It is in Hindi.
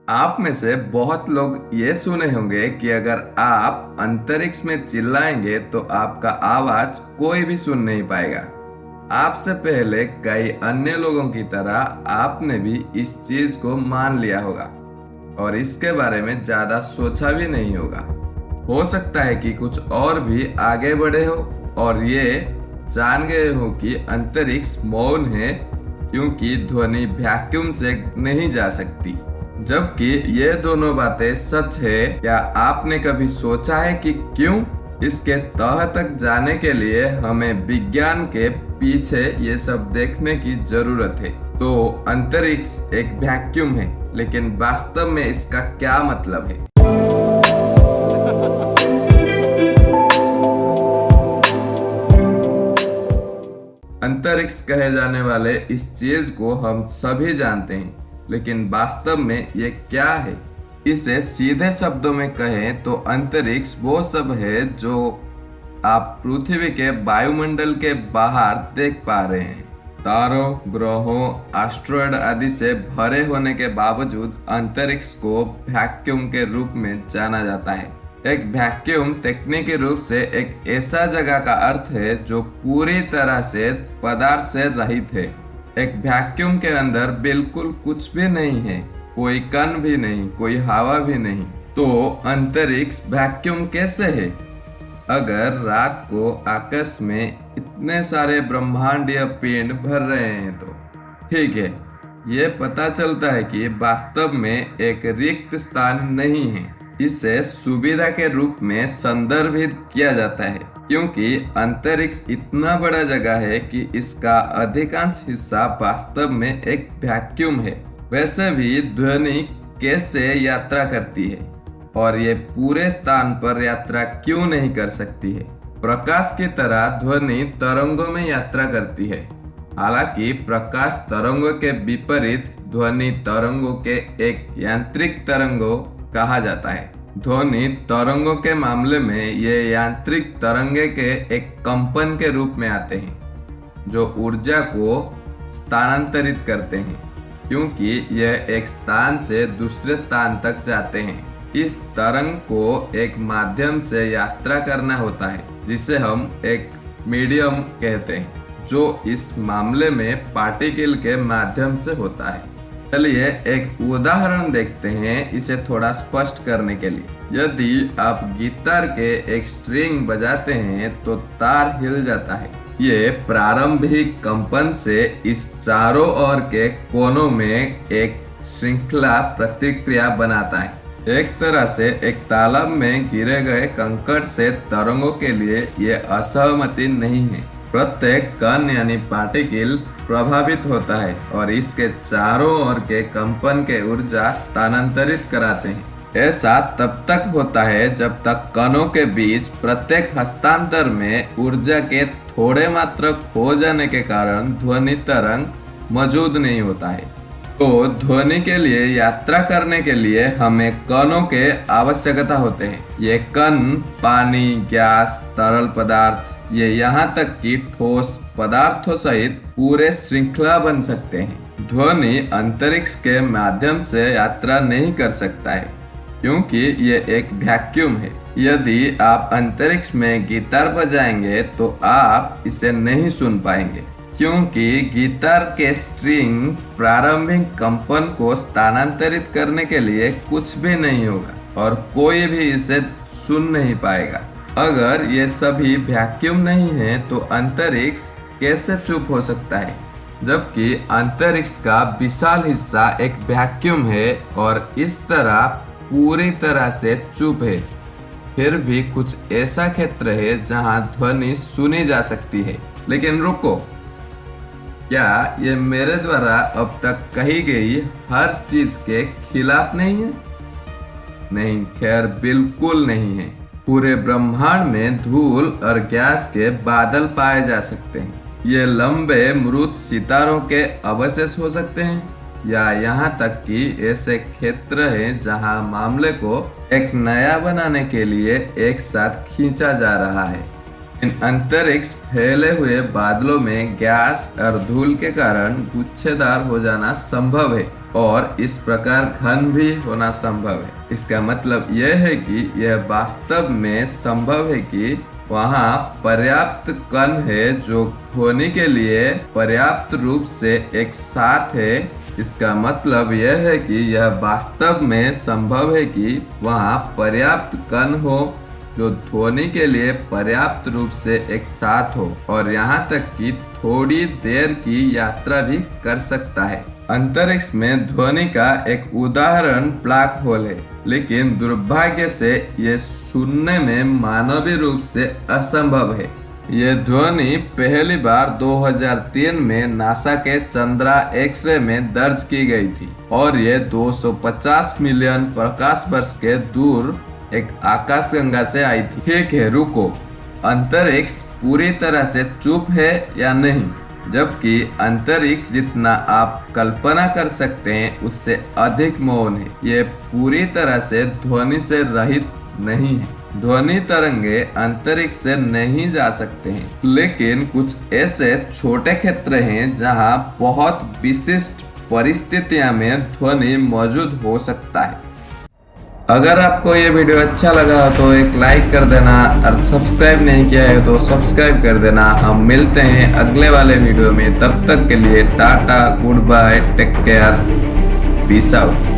आप में से बहुत लोग ये सुने होंगे कि अगर आप अंतरिक्ष में चिल्लाएंगे तो आपका आवाज कोई भी सुन नहीं पाएगा। आपसे पहले कई अन्य लोगों की तरह आपने भी इस चीज को मान लिया होगा और इसके बारे में ज्यादा सोचा भी नहीं होगा। हो सकता है कि कुछ और भी आगे बढ़े हो और ये जान गए हो कि अंतरिक्ष मौन है क्योंकि ध्वनि वैक्यूम से नहीं जा सकती। जबकि ये दोनों बातें सच है, क्या आपने कभी सोचा है कि क्यों? इसके तह तक जाने के लिए हमें विज्ञान के पीछे ये सब देखने की जरूरत है। तो अंतरिक्ष एक वैक्यूम है, लेकिन वास्तव में इसका क्या मतलब है? अंतरिक्ष कहे जाने वाले इस चीज को हम सभी जानते हैं, लेकिन वास्तव में ये क्या है? इसे सीधे शब्दों में कहें तो अंतरिक्ष वो सब है जो आप पृथ्वी के वायुमंडल के बाहर देख पा रहे हैं। तारों, ग्रहों, एस्ट्रॉयड आदि से भरे होने के बावजूद अंतरिक्ष को वैक्यूम के रूप में जाना जाता है। एक वैक्यूम तकनीकी रूप से एक ऐसा जगह का अर्थ है जो पूरी तरह से पदार्थ से रहित है। एक वैक्यूम के अंदर बिल्कुल कुछ भी नहीं है, कोई कण भी नहीं, कोई हवा भी नहीं। तो अंतरिक्ष वैक्यूम कैसे है? अगर रात को आकाश में इतने सारे ब्रह्मांडीय पिंड भर रहे हैं तो ठीक है, ये पता चलता है कि वास्तव में एक रिक्त स्थान नहीं है। इसे सुविधा के रूप में संदर्भित किया जाता है क्योंकि अंतरिक्ष इतना बड़ा जगह है कि इसका अधिकांश हिस्सा वास्तव में एक वैक्यूम है। वैसे भी ध्वनि कैसे यात्रा करती है और ये पूरे स्थान पर यात्रा क्यों नहीं कर सकती है? प्रकाश की तरह ध्वनि तरंगों में यात्रा करती है। हालांकि प्रकाश तरंगों के विपरीत ध्वनि तरंगों के एक यांत्रिक तरंगों कहा जाता है। ध्वनि तरंगों के मामले में ये यांत्रिक तरंगे के एक कंपन के रूप में आते हैं जो ऊर्जा को स्थानांतरित करते हैं क्योंकि यह एक स्थान से दूसरे स्थान तक जाते हैं। इस तरंग को एक माध्यम से यात्रा करना होता है जिसे हम एक मीडियम कहते हैं, जो इस मामले में पार्टिकल के माध्यम से होता है। चलिए एक उदाहरण देखते हैं इसे थोड़ा स्पष्ट करने के लिए। यदि आप गिटार के एक स्ट्रिंग बजाते हैं तो तार हिल जाता है। ये प्रारंभिक कंपन से इस चारों ओर के कोनों में एक श्रृंखला प्रतिक्रिया बनाता है। एक तरह से एक तालाब में गिरे गए कंकड़ से तरंगों के लिए ये असहमति नहीं है। प्रत्येक कण यानी पार्टिकल प्रभावित होता है और इसके चारों ओर के कंपन के ऊर्जा स्थानांतरित कराते हैं। ऐसा तब तक होता है जब तक कणों के बीच प्रत्येक हस्तांतर में ऊर्जा के थोड़े मात्र खो जाने के कारण ध्वनि तरंग मौजूद नहीं होता है। तो ध्वनि के लिए यात्रा करने के लिए हमें कणों के आवश्यकता होते हैं। ये कण पानी, गैस, तरल पदार्थ, ये यहाँ तक कि ठोस पदार्थों सहित पूरे श्रृंखला बन सकते हैं। ध्वनि अंतरिक्ष के माध्यम से यात्रा नहीं कर सकता है क्योंकि ये एक वैक्यूम है। यदि आप अंतरिक्ष में गिटार बजाएंगे तो आप इसे नहीं सुन पाएंगे क्योंकि गिटार के स्ट्रिंग प्रारंभिक कंपन को स्थानांतरित करने के लिए कुछ भी नहीं होगा और कोई भी इसे सुन नहीं पाएगा। अगर ये सभी वैक्यूम नहीं है तो अंतरिक्ष कैसे चुप हो सकता है? जबकि अंतरिक्ष का विशाल हिस्सा एक वैक्यूम है और इस तरह पूरी तरह से चुप है, फिर भी कुछ ऐसा क्षेत्र है जहां ध्वनि सुनी जा सकती है। लेकिन रुको, क्या ये मेरे द्वारा अब तक कही गई हर चीज के खिलाफ नहीं है? नहीं, खैर बिल्कुल नहीं है। पूरे ब्रह्मांड में धूल और गैस के बादल पाए जा सकते हैं। ये लंबे मृत सितारों के अवशेष हो सकते हैं या यहाँ तक कि ऐसे क्षेत्र हैं जहाँ मामले को एक नया बनाने के लिए एक साथ खींचा जा रहा है। इन अंतरिक्ष फैले हुए बादलों में गैस और धूल के कारण गुच्छेदार हो जाना संभव है और इस प्रकार घन भी होना संभव है। इसका मतलब यह है कि यह वास्तव में संभव है कि वहाँ पर्याप्त कण है जो ध्वनि के लिए पर्याप्त रूप से एक साथ है। इसका मतलब यह है कि यह वास्तव में संभव है कि वहाँ पर्याप्त कण हो जो ध्वनि के लिए पर्याप्त रूप से एक साथ हो और यहाँ तक कि थोड़ी देर की यात्रा भी कर सकता है। अंतरिक्ष में ध्वनि का एक उदाहरण ब्लैक होल है, लेकिन दुर्भाग्य से ये सुनने में मानवीय रूप से असंभव है। ये ध्वनि पहली बार 2003 में नासा के चंद्रा एक्सरे में दर्ज की गई थी और ये 250 मिलियन प्रकाश वर्ष के दूर एक आकाशगंगा से आई थी। ठीक है, रुको, अंतरिक्ष पूरी तरह से चुप है या नहीं? जबकि अंतरिक्ष जितना आप कल्पना कर सकते हैं उससे अधिक मौन है। ये पूरी तरह से ध्वनि से रहित नहीं है। ध्वनि तरंगे अंतरिक्ष से नहीं जा सकते हैं, लेकिन कुछ ऐसे छोटे क्षेत्र हैं जहां बहुत विशिष्ट परिस्थितियों में ध्वनि मौजूद हो सकता है। अगर आपको ये वीडियो अच्छा लगा हो तो एक लाइक कर देना और सब्सक्राइब नहीं किया है तो सब्सक्राइब कर देना। हम मिलते हैं अगले वाले वीडियो में, तब तक के लिए tata, goodbye, take care, peace out.